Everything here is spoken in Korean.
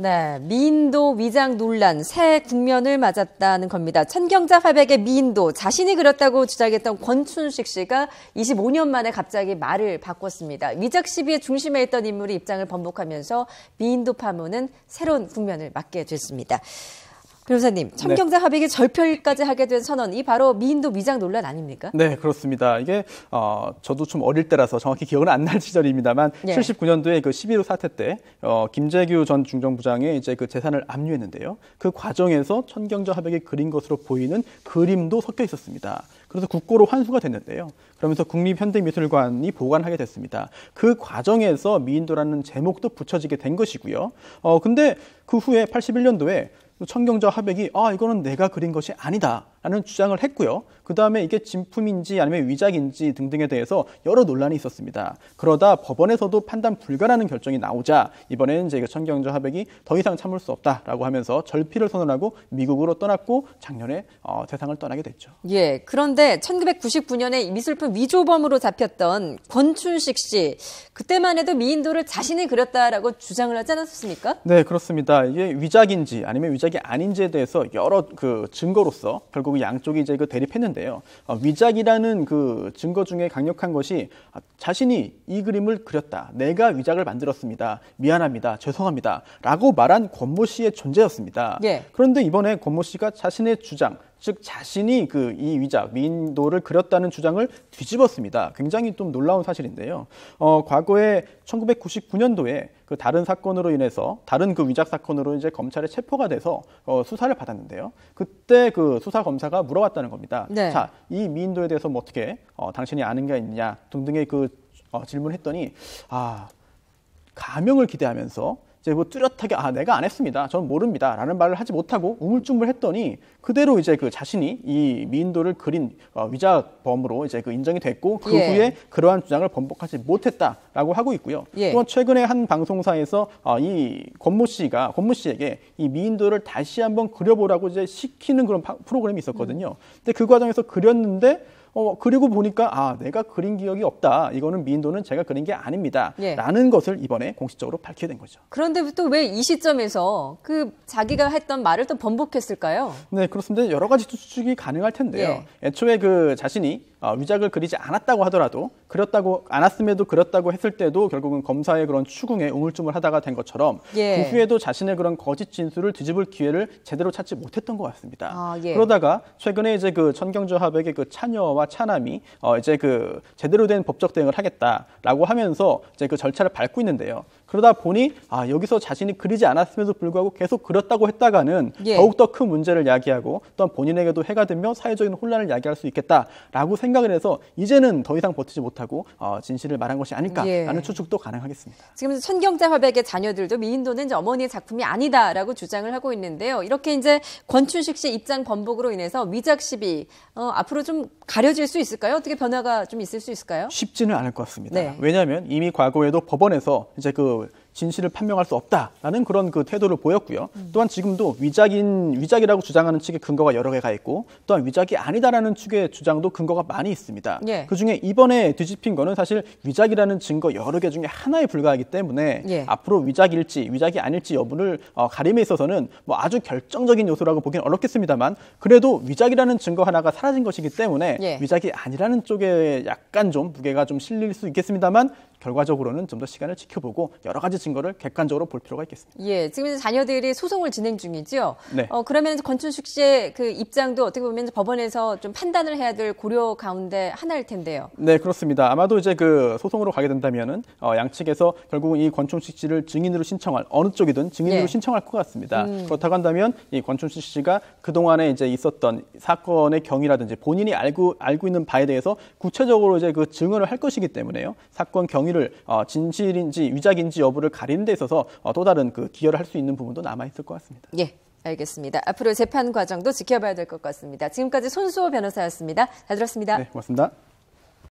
네, 미인도 위장 논란 새 국면을 맞았다는 겁니다. 천경자 화백의 미인도 자신이 그렸다고 주장했던 권춘식 씨가 25년 만에 갑자기 말을 바꿨습니다. 위작 시비의 중심에 있던 인물이 입장을 번복하면서 미인도 파문은 새로운 국면을 맞게 됐습니다. 변호사님, 천경자 화백이 절표까지 하게 된 선언, 이 바로 미인도 위장 논란 아닙니까? 네, 그렇습니다. 이게 저도 좀 어릴 때라서 정확히 기억은 안 날 시절입니다만 79년도에 그 11.5 사태 때 김재규 전 중정부장의 이제 그 재산을 압류했는데요. 그 과정에서 천경자 화백이 그린 것으로 보이는 그림도 섞여 있었습니다. 그래서 국고로 환수가 됐는데요. 그러면서 국립현대미술관이 보관하게 됐습니다. 그 과정에서 미인도라는 제목도 붙여지게 된 것이고요. 근데 그 후에 81년도에 천경자 화백이 이거는 내가 그린 것이 아니다라는 주장을 했고요. 그다음에 이게 진품인지 아니면 위작인지 등등에 대해서 여러 논란이 있었습니다. 그러다 법원에서도 판단 불가라는 결정이 나오자 이번에는 이제 천경자 화백이 더 이상 참을 수 없다라고 하면서 절필을 선언하고 미국으로 떠났고 작년에 세상을 떠나게 됐죠. 예, 그런데 1999년에 미술품 위조범으로 잡혔던 권춘식 씨, 그때만 해도 미인도를 자신이 그렸다라고 주장을 하지 않았습니까? 네, 그렇습니다. 이게 위작인지 아니면 위작이 아닌지에 대해서 여러 그 증거로서 결국 양쪽이 이제 그 대립했는데요. 위작이라는 그 증거 중에 강력한 것이 자신이 이 그림을 그렸다, 내가 위작을 만들었습니다, 미안합니다, 죄송합니다 라고 말한 권모 씨의 존재였습니다. 그런데 이번에 권모 씨가 자신의 주장, 즉 자신이 그 이 위작, 미인도를 그렸다는 주장을 뒤집었습니다. 굉장히 좀 놀라운 사실인데요. 과거에 1999년도에 그 다른 사건으로 인해서 다른 그 위작 사건으로 이제 검찰에 체포가 돼서 수사를 받았는데요. 그때 그 수사 검사가 물어봤다는 겁니다. 자, 이 미인도에 대해서 뭐 어떻게 당신이 아는 게 있냐 등등의 그 질문했더니 가명을 기대하면서 이제 뭐 뚜렷하게 내가 안 했습니다, 저는 모릅니다라는 말을 하지 못하고 우물쭈물했더니 그대로 이제 그 자신이 이 미인도를 그린 위작범으로 이제 그 인정이 됐고 그 후에 그러한 주장을 번복하지 못했다라고 하고 있고요. 또한 최근에 한 방송사에서 이 권모 씨에게 이 미인도를 다시 한번 그려보라고 이제 시키는 그런 프로그램이 있었거든요. 근데 그 과정에서 그렸는데 그리고 보니까 내가 그린 기억이 없다, 이거는 미인도는 제가 그린 게 아닙니다 라는 것을 이번에 공식적으로 밝히게 된 거죠. 그런데 또 왜 이 시점에서 그 자기가 했던 말을 또 번복했을까요? 네, 그렇습니다. 여러 가지 추측이 가능할 텐데요. 애초에 그 자신이 위작을 그리지 않았다고 하더라도 그렸다고 않았음에도 그렸다고 했을 때도 결국은 검사의 그런 추궁에 우물쭈물하다가 된 것처럼 그 후에도 자신의 그런 거짓 진술을 뒤집을 기회를 제대로 찾지 못했던 것 같습니다. 그러다가 최근에 이제 그 천경자 화백의 그 차녀와 차남이 이제 그 제대로 된 법적 대응을 하겠다라고 하면서 이제 그 절차를 밟고 있는데요. 그러다 보니 여기서 자신이 그리지 않았음에도 불구하고 계속 그렸다고 했다가는 더욱더 큰 문제를 야기하고 또한 본인에게도 해가 되며 사회적인 혼란을 야기할 수 있겠다라고 생각을 해서 이제는 더 이상 버티지 못하고 진실을 말한 것이 아닐까라는 추측도 가능하겠습니다. 지금 천경자 화백의 자녀들도 미인도는 이제 어머니의 작품이 아니다라고 주장을 하고 있는데요. 이렇게 이제 권춘식 씨 입장 번복으로 인해서 위작 시비 앞으로 좀 가려질 수 있을까요? 어떻게 변화가 좀 있을 수 있을까요? 쉽지는 않을 것 같습니다. 왜냐하면 이미 과거에도 법원에서 이제 그 진실을 판명할 수 없다라는 그런 그 태도를 보였고요. 또한 지금도 위작이라고 주장하는 측의 근거가 여러 개가 있고 또한 위작이 아니다라는 측의 주장도 근거가 많이 있습니다. 그중에 이번에 뒤집힌 거는 사실 위작이라는 증거 여러 개 중에 하나에 불과하기 때문에 앞으로 위작일지 위작이 아닐지 여부를 가림에 있어서는 뭐 아주 결정적인 요소라고 보기는 어렵겠습니다만 그래도 위작이라는 증거 하나가 사라진 것이기 때문에 위작이 아니라는 쪽에 약간 좀 무게가 좀 실릴 수 있겠습니다만 결과적으로는 좀 더 시간을 지켜보고 여러 가지 증거를 객관적으로 볼 필요가 있겠습니다. 지금 이제 자녀들이 소송을 진행 중이죠. 그러면 권춘식 씨의 그 입장도 어떻게 보면 법원에서 좀 판단을 해야 될 고려 가운데 하나일 텐데요. 네, 그렇습니다. 아마도 이제 그 소송으로 가게 된다면은 양측에서 결국은 이 권춘식 씨를 증인으로 신청할 어느 쪽이든 증인으로 신청할 것 같습니다. 그렇다고 한다면 이 권춘식 씨가 그 동안에 이제 있었던 사건의 경위라든지 본인이 알고 있는 바에 대해서 구체적으로 이제 그 증언을 할 것이기 때문에요. 사건 경위를 진실인지 위작인지 여부를 가리는 데 있어서 또 다른 그 기여를 할 수 있는 부분도 남아 있을 것 같습니다. 알겠습니다. 앞으로 재판 과정도 지켜봐야 될 것 같습니다. 지금까지 손수호 변호사였습니다. 잘 들었습니다. 네, 고맙습니다.